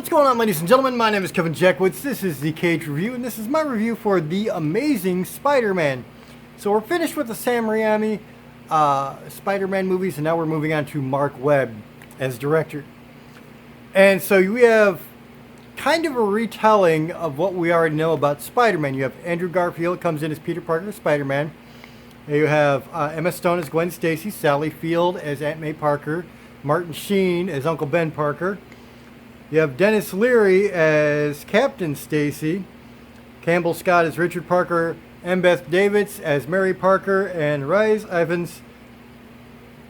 What's going on, ladies and gentlemen? My name is Kevin Jackwoods. This is the Kaged Review, and this is my review for The Amazing Spider-Man. So we're finished with the Sam Riami Spider-Man movies, and now we're moving on to Mark Webb as director. And so we have kind of a retelling of what we already know about Spider-Man. You have Andrew Garfield comes in as Peter Parker, Spider-Man. You have Emma Stone as Gwen Stacy, Sally Field as Aunt May Parker, Martin Sheen as Uncle Ben Parker. You have Dennis Leary as Captain Stacy, Campbell Scott as Richard Parker, M. Beth Davids as Mary Parker, and Rhys Ifans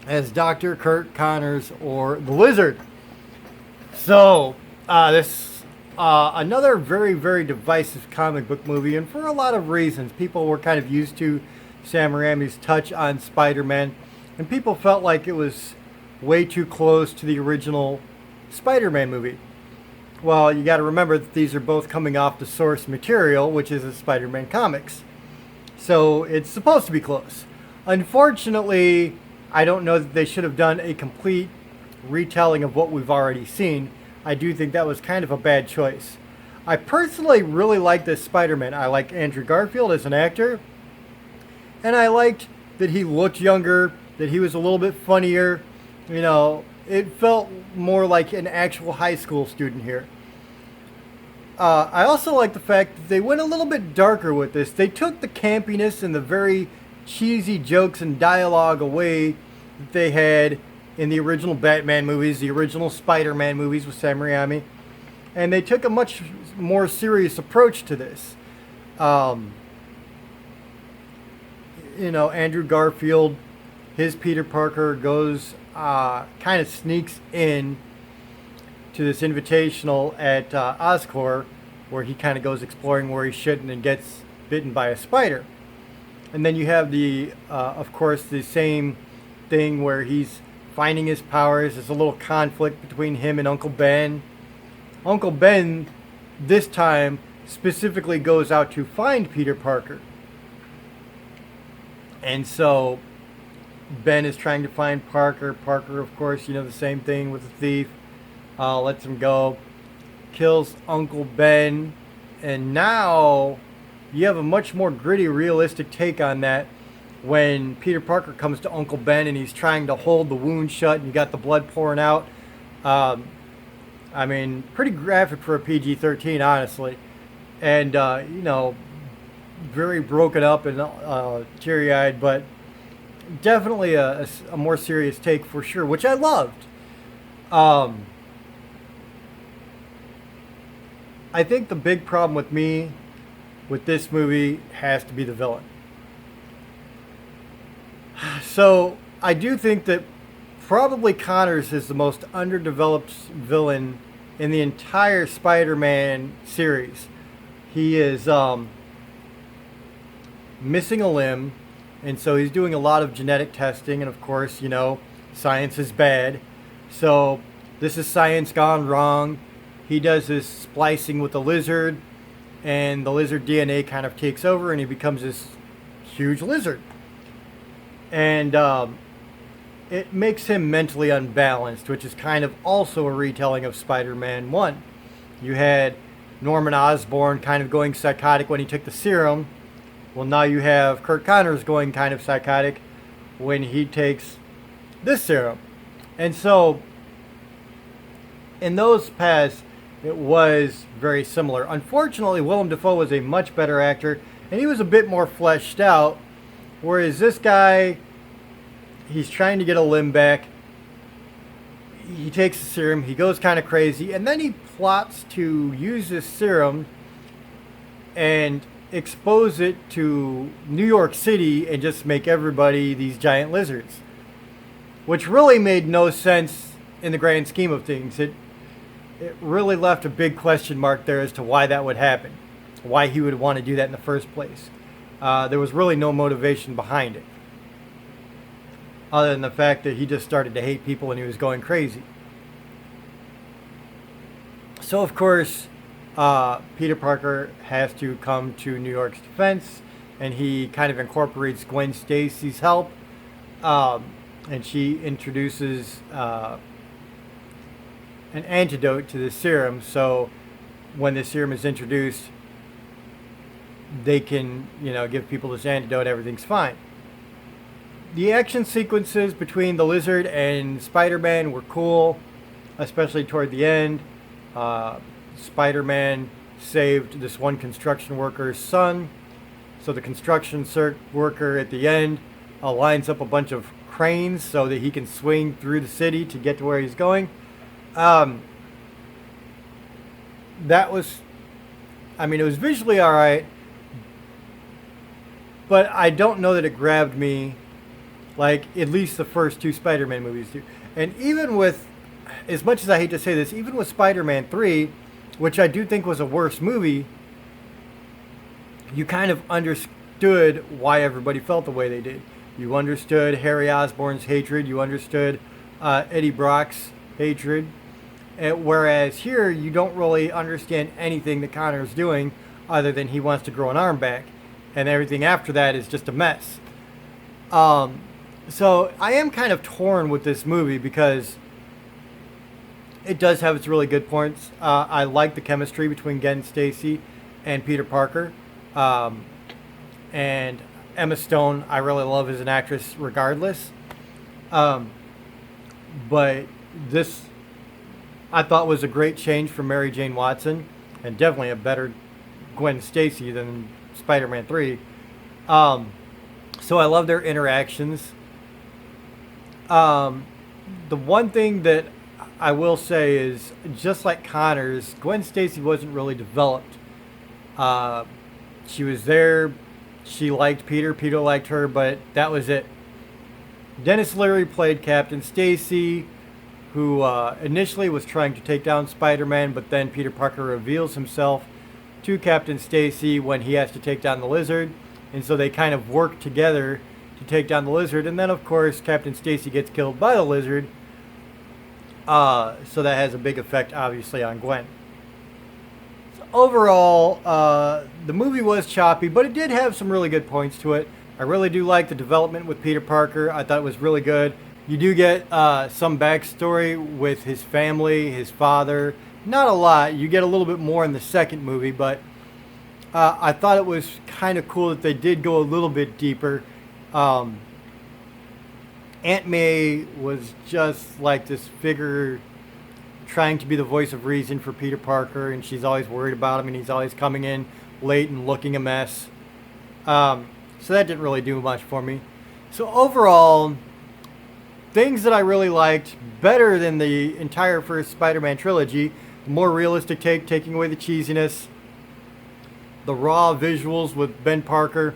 as Dr. Kurt Connors, or the Lizard. So, this another very, very divisive comic book movie, and for a lot of reasons. People were kind of used to Sam Raimi's touch on Spider-Man, and people felt like it was way too close to the original Spider-Man movie. Well, you got to remember that these are both coming off the source material, which is the Spider-Man comics. So it's supposed to be close. Unfortunately, I don't know that they should have done a complete retelling of what we've already seen. I do think that was kind of a bad choice. I personally really like this Spider-Man. I like Andrew Garfield as an actor. And I liked that he looked younger, that he was a little bit funnier. You know, it felt more like an actual high school student here. I also like the fact that they went a little bit darker with this. They took the campiness and the very cheesy jokes and dialogue away that they had in the original Batman movies, the original Spider-Man movies with Sam Raimi, and they took a much more serious approach to this. You know, Andrew Garfield, his Peter Parker goes kind of sneaks in to this invitational at Oscorp, where he kind of goes exploring where he shouldn't and gets bitten by a spider. And then you have the, of course, the same thing where he's finding his powers. There's a little conflict between him and Uncle Ben. Uncle Ben, this time, specifically goes out to find Peter Parker. And so Ben is trying to find Parker. Parker, of course, you know, the same thing with the thief. Lets him go. Kills Uncle Ben. And now you have a much more gritty, realistic take on that when Peter Parker comes to Uncle Ben and he's trying to hold the wound shut and you got the blood pouring out. I mean, pretty graphic for a PG-13, honestly. And, you know, very broken up and teary-eyed, but definitely a more serious take for sure, which I loved. I think the big problem with me with this movie has to be the villain. So I do think that probably Connors is the most underdeveloped villain in the entire Spider-Man series. He is missing a limb, and so he's doing a lot of genetic testing, and of course, you know, science is bad. So this is science gone wrong. He does this splicing with the lizard, and the lizard DNA kind of takes over, and he becomes this huge lizard. And it makes him mentally unbalanced, which is kind of also a retelling of Spider-Man 1. You had Norman Osborn kind of going psychotic when he took the serum. Well, now you have Kurt Connors going kind of psychotic when he takes this serum. And so, in those paths, it was very similar. Unfortunately, Willem Dafoe was a much better actor, and he was a bit more fleshed out, whereas this guy, he's trying to get a limb back. He takes the serum, he goes kind of crazy, and then he plots to use this serum and expose it to New York City and just make everybody these giant lizards, which really made no sense in the grand scheme of things. It really left a big question mark there as to why that would happen, why he would want to do that in the first place. There was really no motivation behind it, other than the fact that he just started to hate people and he was going crazy. So, of course, Peter Parker has to come to New York's defense, and he kind of incorporates Gwen Stacy's help, and she introduces an antidote to this serum. So when this serum is introduced, they can, give people this antidote. Everything's fine. The action sequences between the Lizard and Spider-Man were cool, especially toward the end. Spider-Man saved this one construction worker's son. So the construction worker at the end lines up a bunch of cranes so that he can swing through the city to get to where he's going. That was, it was visually alright, but I don't know that it grabbed me like at least the first two Spider-Man movies do. And even with, as much as I hate to say this, even with Spider-Man 3, which I do think was a worse movie, you kind of understood why everybody felt the way they did. You understood Harry Osborn's hatred. You understood Eddie Brock's hatred. Whereas here, you don't really understand anything that Connor's doing other than he wants to grow an arm back. And everything after that is just a mess. So I am kind of torn with this movie because it does have its really good points. I like the chemistry between Gwen Stacy and Peter Parker. And Emma Stone, I really love as an actress regardless. But this, I thought, was a great change from Mary Jane Watson, and definitely a better Gwen Stacy than Spider-Man 3. So I love their interactions. The one thing that I will say is, just like Connor's, Gwen Stacy wasn't really developed. She was there. She liked Peter. Peter liked her, but that was it. Dennis Leary played Captain Stacy, who initially was trying to take down Spider-Man, but then Peter Parker reveals himself to Captain Stacy when he has to take down the Lizard. And so they kind of work together to take down the Lizard. And then, of course, Captain Stacy gets killed by the Lizard. So that has a big effect, obviously, on Gwen. So overall, the movie was choppy, but it did have some really good points to it. I really do like the development with Peter Parker. I thought it was really good. You do get some backstory with his family, his father. Not a lot. You get a little bit more in the second movie, but I thought it was kind of cool that they did go a little bit deeper. Aunt May was just like this figure trying to be the voice of reason for Peter Parker, and she's always worried about him, and he's always coming in late and looking a mess. So that didn't really do much for me. So overall, things that I really liked, better than the entire first Spider-Man trilogy, more realistic taking away the cheesiness, the raw visuals with Ben Parker,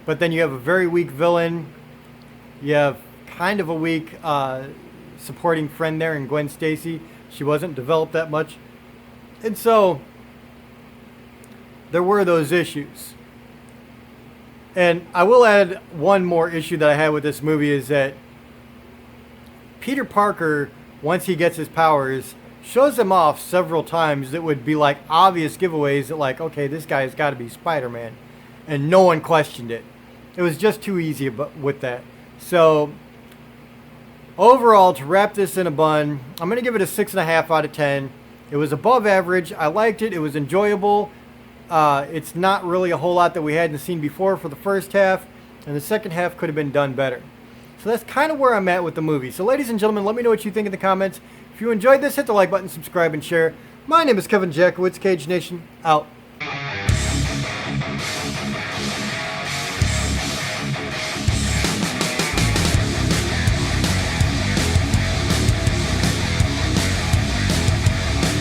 but then you have a very weak villain. You have kind of a weak supporting friend there in Gwen Stacy. She wasn't developed that much. And so there were those issues. And I will add one more issue that I had with this movie is that Peter Parker, once he gets his powers, shows them off several times that would be like obvious giveaways that like, okay, this guy has got to be Spider-Man. And no one questioned it. It was just too easy with that. So overall, to wrap this in a bun, I'm going to give it a 6.5 out of 10. It was above average. I liked it. It was enjoyable. It's not really a whole lot that we hadn't seen before for the first half, and the second half could have been done better. So that's kind of where I'm at with the movie. So ladies and gentlemen, let me know what you think in the comments. If you enjoyed this, hit the like button, subscribe, and share. My name is Kevin Jackowitz, Kaged Nation, out.